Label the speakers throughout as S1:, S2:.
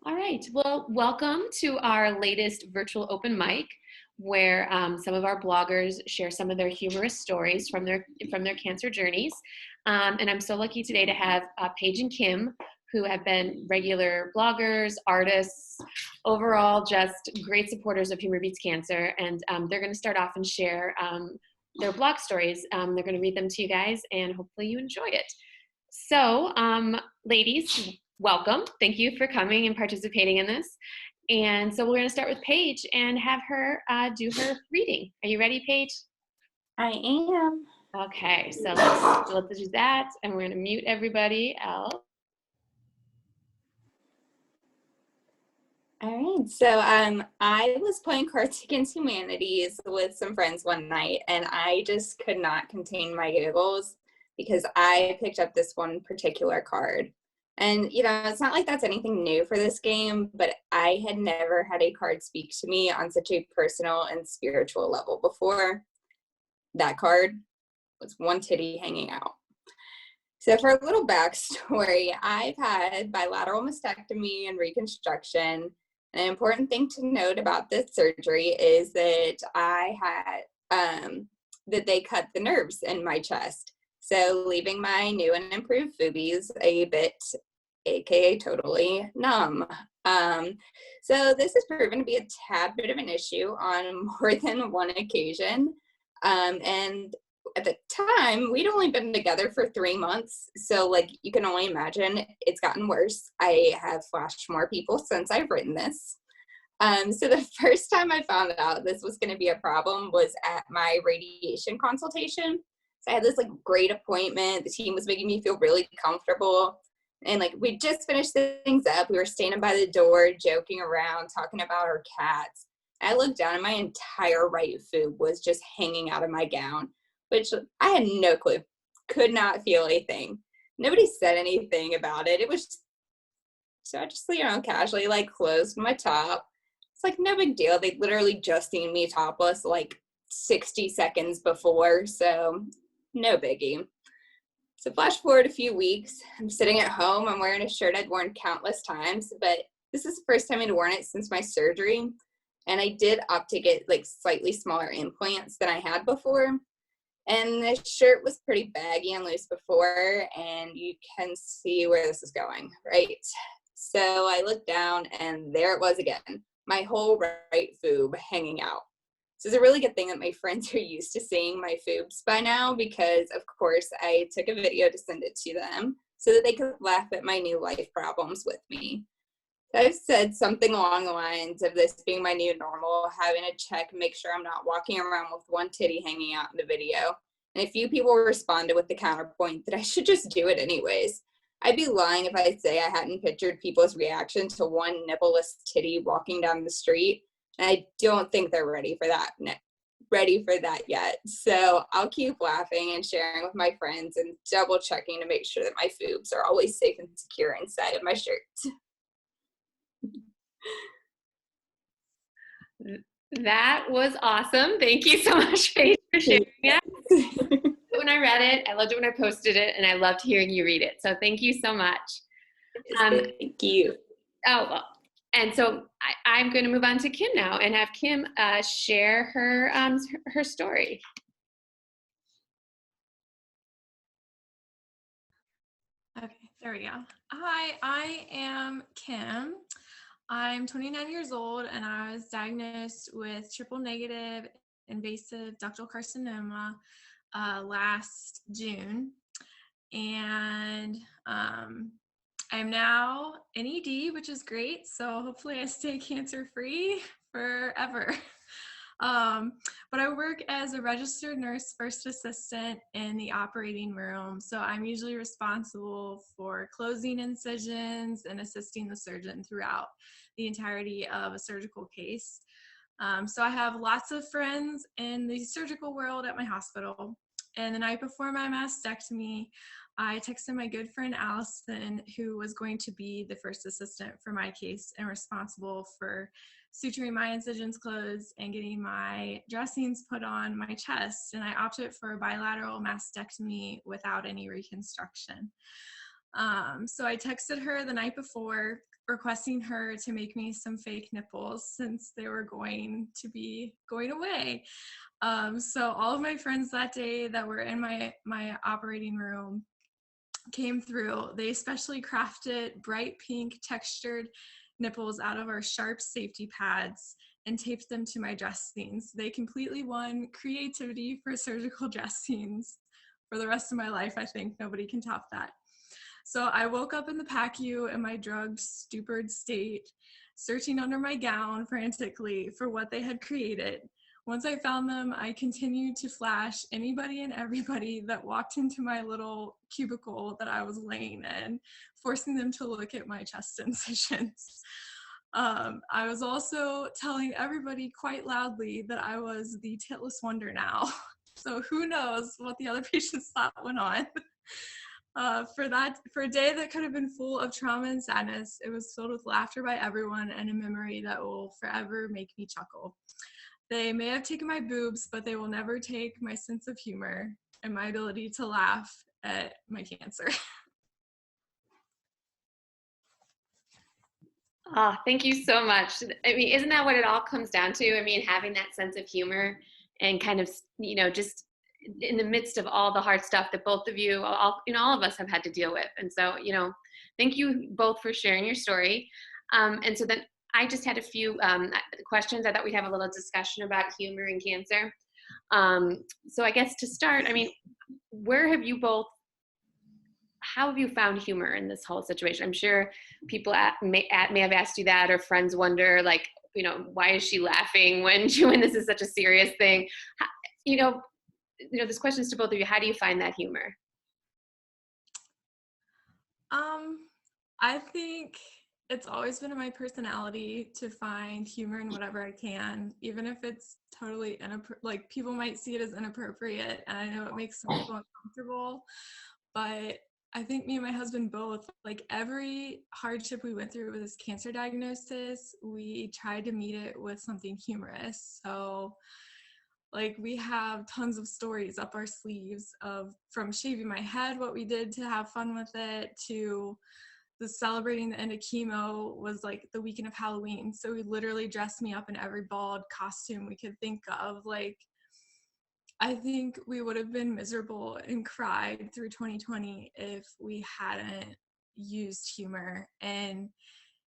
S1: All right. Well, welcome to our latest virtual open mic, where some of our bloggers share some of their humorous stories from their cancer journeys. And I'm so lucky today to have Paige and Kim, who have been regular bloggers, artists, overall just great supporters of Humor Beats Cancer. And they're going to start off and share their blog stories. They're going to read them to you guys, and hopefully you enjoy it. So, ladies, welcome. Thank you for coming and participating in this. And so we're going to start with Paige and have her do her reading. Are you ready, Paige?
S2: I am.
S1: Okay, so let's do that, and we're going to mute everybody else.
S2: All right. So I was playing Cards Against Humanities with some friends one night, and I just could not contain my giggles because I picked up this one particular card. And, it's not like that's anything new for this game, but I had never had a card speak to me on such a personal and spiritual level before. That card was one titty hanging out. So for a little backstory, I've had bilateral mastectomy and reconstruction. An important thing to note about this surgery is that that they cut the nerves in my chest. So leaving my new and improved boobies a bit, AKA totally numb. So this has proven to be a tad bit of an issue on more than one occasion. And at the time, we'd only been together for 3 months. So you can only imagine it's gotten worse. I have flashed more people since I've written this. So the first time I found out this was going to be a problem was at my radiation consultation. So I had this great appointment. The team was making me feel really comfortable. And we just finished things up. We were standing by the door, joking around, talking about our cats. I looked down and my entire right boob was just hanging out of my gown, which I had no clue, could not feel a thing. Nobody said anything about it. It was, so I just, casually closed my top. It's no big deal. They literally just seen me topless 60 seconds before, so no biggie. So flash forward a few weeks, I'm sitting at home. I'm wearing a shirt I'd worn countless times, but this is the first time I'd worn it since my surgery. And I did opt to get slightly smaller implants than I had before. And the shirt was pretty baggy and loose before, and you can see where this is going, right? So I looked down and there it was again, my whole right boob hanging out. So it's a really good thing that my friends are used to seeing my boobs by now, because of course I took a video to send it to them so that they could laugh at my new life problems with me. I've said something along the lines of this being my new normal, having to check and make sure I'm not walking around with one titty hanging out in the video. And a few people responded with the counterpoint that I should just do it anyways. I'd be lying if I say I hadn't pictured people's reaction to one nippleless titty walking down the street. And I don't think they're ready for that yet. So I'll keep laughing and sharing with my friends and double checking to make sure that my boobs are always safe and secure inside of my shirt.
S1: That was awesome. Thank you so much, Paige, for sharing it. When I read it, I loved it when I posted it, and I loved hearing you read it. So thank you so much.
S2: Thank you.
S1: Oh, well, and so I'm going to move on to Kim now and have Kim share her story.
S3: Okay, there we go. Hi, I am Kim. I'm 29 years old, and I was diagnosed with triple negative invasive ductal carcinoma last June. And I'm now in ED, which is great. So hopefully I stay cancer free forever. But I work as a registered nurse first assistant in the operating room. So I'm usually responsible for closing incisions and assisting the surgeon throughout the entirety of a surgical case. So I have lots of friends in the surgical world at my hospital. And the night before my mastectomy, I texted my good friend Allison, who was going to be the first assistant for my case and responsible for suturing my incisions closed and getting my dressings put on my chest. And I opted for a bilateral mastectomy without any reconstruction. So I texted her the night before requesting her to make me some fake nipples since they were going to be going away. So all of my friends that day that were in my operating room came through. They especially crafted bright pink textured nipples out of our sharp safety pads and taped them to my dressings. They completely won creativity for surgical dressings for the rest of my life. I think nobody can top that. So I woke up in the PACU in my drugged, stupid state, searching under my gown frantically for what they had created. Once I found them, I continued to flash anybody and everybody that walked into my little cubicle that I was laying in, forcing them to look at my chest incisions. I was also telling everybody quite loudly that I was the titless wonder now. So who knows what the other patients thought went on. For a day that could have been full of trauma and sadness, it was filled with laughter by everyone and a memory that will forever make me chuckle. They may have taken my boobs, but they will never take my sense of humor and my ability to laugh at my cancer.
S1: Oh, thank you so much. I mean, isn't that what it all comes down to? I mean, having that sense of humor and kind of, just in the midst of all the hard stuff that both of you, all of us have had to deal with. And so, thank you both for sharing your story. And so then I just had a few questions. I thought we'd have a little discussion about humor and cancer. So I guess to start, I mean, how have you found humor in this whole situation? I'm sure people may have asked you that, or friends wonder, like, why is she laughing when this is such a serious thing? This question is to both of you. How do you find that humor?
S3: I think it's always been in my personality to find humor in whatever I can, even if it's totally like people might see it as inappropriate, and I know it makes some people uncomfortable, but I think me and my husband both, like every hardship we went through with this cancer diagnosis, we tried to meet it with something humorous. So like we have tons of stories up our sleeves from shaving my head, what we did to have fun with it, to the celebrating the end of chemo was like the weekend of Halloween. So we literally dressed me up in every bald costume we could think of. Like, I think we would have been miserable and cried through 2020 if we hadn't used humor. And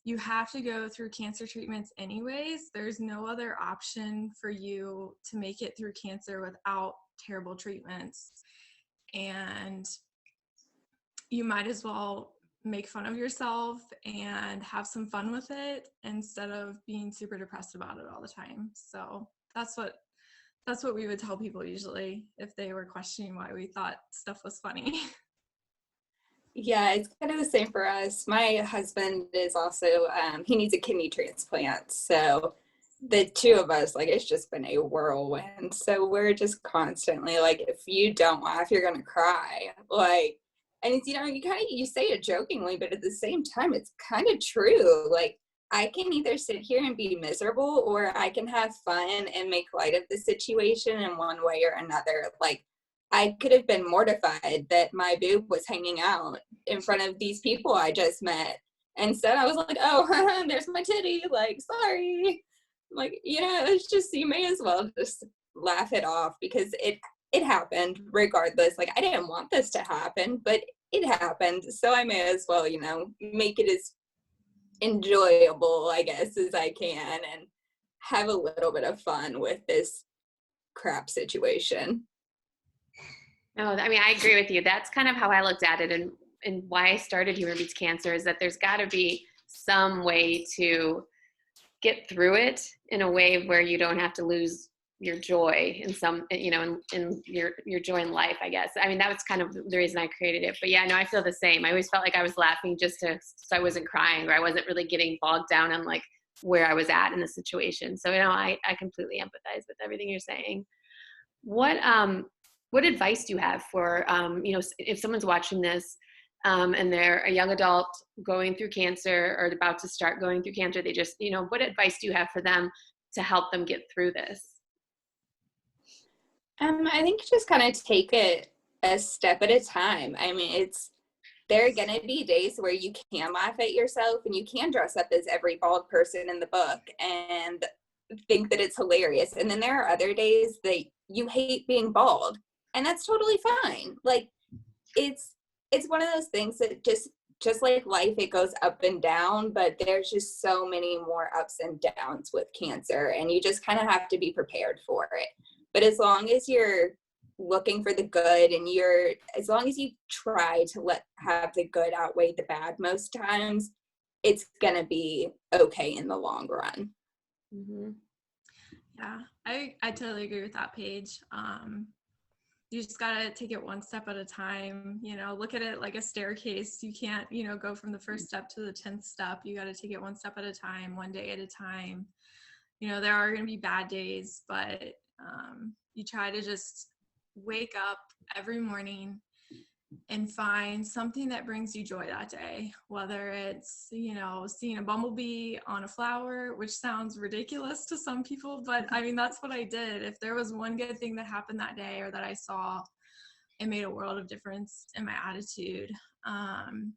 S3: you have to go through cancer treatments anyways. There's no other option for you to make it through cancer without terrible treatments. And you might as well make fun of yourself and have some fun with it instead of being super depressed about it all the time. So that's what we would tell people usually if they were questioning why we thought stuff was funny.
S2: Yeah, it's kind of the same for us. My husband is also, he needs a kidney transplant. So the two of us, like, it's just been a whirlwind. So we're just constantly like, if you don't laugh, you're going to cry. Like, and it's, you say it jokingly, but at the same time, it's kind of true. Like, I can either sit here and be miserable, or I can have fun and make light of the situation in one way or another. Like, I could have been mortified that my boob was hanging out in front of these people I just met. Instead, I was like, oh, there's my titty. Like, sorry. Like, it's just, you may as well just laugh it off, because it happened regardless. Like, I didn't want this to happen, but it happened. So I may as well, make it as enjoyable, I guess, as I can, and have a little bit of fun with this crap situation.
S1: No, I mean, I agree with you. That's kind of how I looked at it, and why I started Humor Beats Cancer is that there's got to be some way to get through it in a way where you don't have to lose your joy in your joy in life, I guess. I mean, that was kind of the reason I created it. But yeah, no, I feel the same. I always felt like I was laughing so I wasn't crying, or I wasn't really getting bogged down on like where I was at in the situation. So, I completely empathize with everything you're saying. What advice do you have for, if someone's watching this and they're a young adult going through cancer or about to start going through cancer, they just, what advice do you have for them to help them get through this?
S2: I think you just kind of take it a step at a time. I mean, there are going to be days where you can laugh at yourself and you can dress up as every bald person in the book and think that it's hilarious. And then there are other days that you hate being bald, and that's totally fine. Like, it's one of those things that just like life, it goes up and down, but there's just so many more ups and downs with cancer, and you just kind of have to be prepared for it. But as long as you're looking for the good, and as long as you try to have the good outweigh the bad most times, it's gonna be okay in the long run.
S1: Mm-hmm.
S3: Yeah, I totally agree with that, Paige. You just gotta take it one step at a time, look at it like a staircase. You can't, go from the first step to the 10th step. You gotta take it one step at a time, one day at a time. There are gonna be bad days, but you try to just wake up every morning and find something that brings you joy that day, whether it's, seeing a bumblebee on a flower, which sounds ridiculous to some people, but I mean, that's what I did. If there was one good thing that happened that day or that I saw, it made a world of difference in my attitude. And,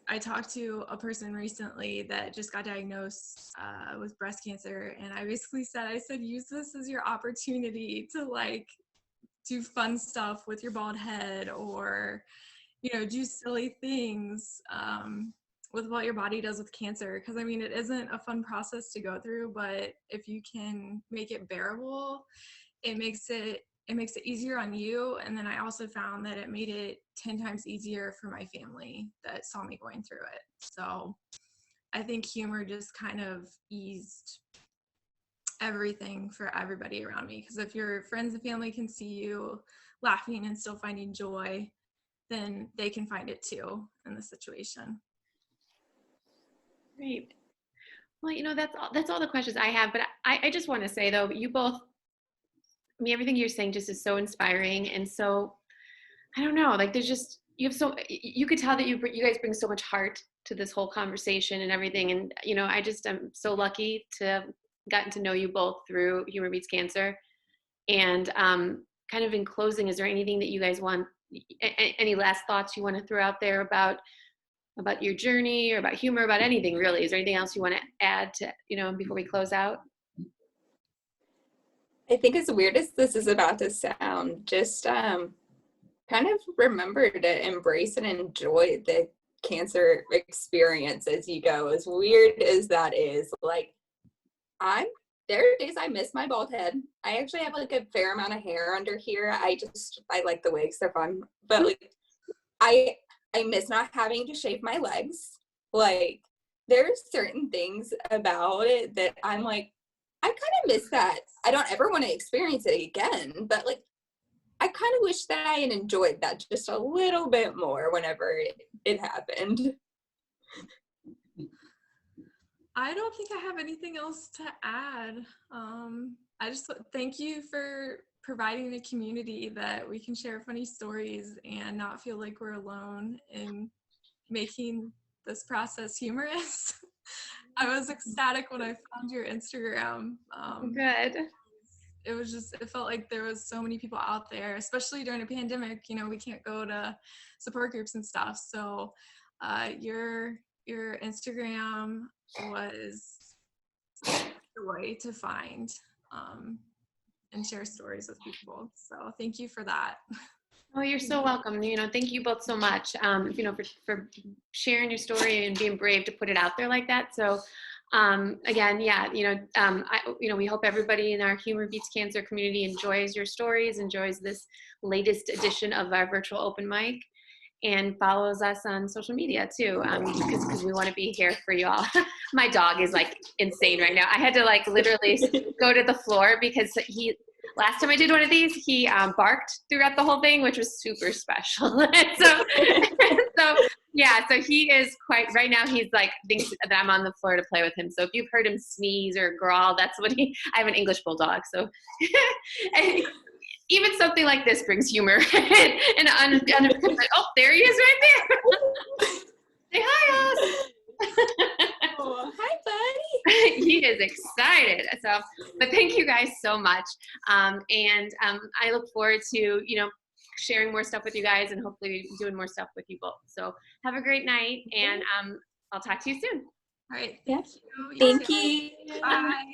S3: I talked to a person recently that just got diagnosed with breast cancer. And I basically said, use this as your opportunity to do fun stuff with your bald head, or, do silly things with what your body does with cancer. Because, I mean, it isn't a fun process to go through, but if you can make it bearable, it makes it easier on you. And then I also found that it made it 10 times easier for my family that saw me going through it. So I think humor just kind of eased everything for everybody around me, because if your friends and family can see you laughing and still finding joy, then they can find it too in the situation.
S1: Great. Well, that's all the questions I have, but I just want to say, though, you both, I mean, everything you're saying just is so inspiring. And so, I don't know, like, you could tell that you guys bring so much heart to this whole conversation and everything. And, I'm so lucky to have gotten to know you both through Humor Beats Cancer. And kind of in closing, is there anything that you guys want, any last thoughts you want to throw out there about your journey, or about humor, about anything really? Is there anything else you want to add to, before we close out?
S2: I think, as weird as this is about to sound, just kind of remember to embrace and enjoy the cancer experience as you go, as weird as that is. Like, there are days I miss my bald head. I actually have like a fair amount of hair under here. I like the wigs, they're fun. But like, I miss not having to shave my legs. Like, there's certain things about it that I'm like, I kind of miss that. I don't ever want to experience it again, but like, I kind of wish that I had enjoyed that just a little bit more whenever it happened.
S3: I don't think I have anything else to add. I just thank you for providing a community that we can share funny stories and not feel like we're alone in making this process humorous. I was ecstatic when I found your Instagram.
S1: Good.
S3: It felt like there was so many people out there, especially during a pandemic. We can't go to support groups and stuff. So your Instagram was the way to find and share stories with people. So thank you for that.
S1: Oh, you're so welcome. Thank you both so much, for sharing your story and being brave to put it out there like that. So again, yeah, we hope everybody in our Humor Beats Cancer community enjoys your stories, enjoys this latest edition of our virtual open mic, and follows us on social media too, because we want to be here for you all. My dog is like insane right now. I had to like literally go to the floor because last time I did one of these, he barked throughout the whole thing, which was super special. so he is right now, he's like, thinks that I'm on the floor to play with him. So if you've heard him sneeze or growl, that's what I have an English bulldog. So even something like this brings humor. And oh, there he is right there. Say hi, Oz.
S2: Oh, hi, buddy.
S1: He is excited. But thank you guys so much. And I look forward to, sharing more stuff with you guys and hopefully doing more stuff with you both. So have a great night, and I'll talk to you soon.
S3: All right.
S2: Yeah.
S3: Thank you.
S2: Thank
S3: too.
S2: you.
S3: Bye.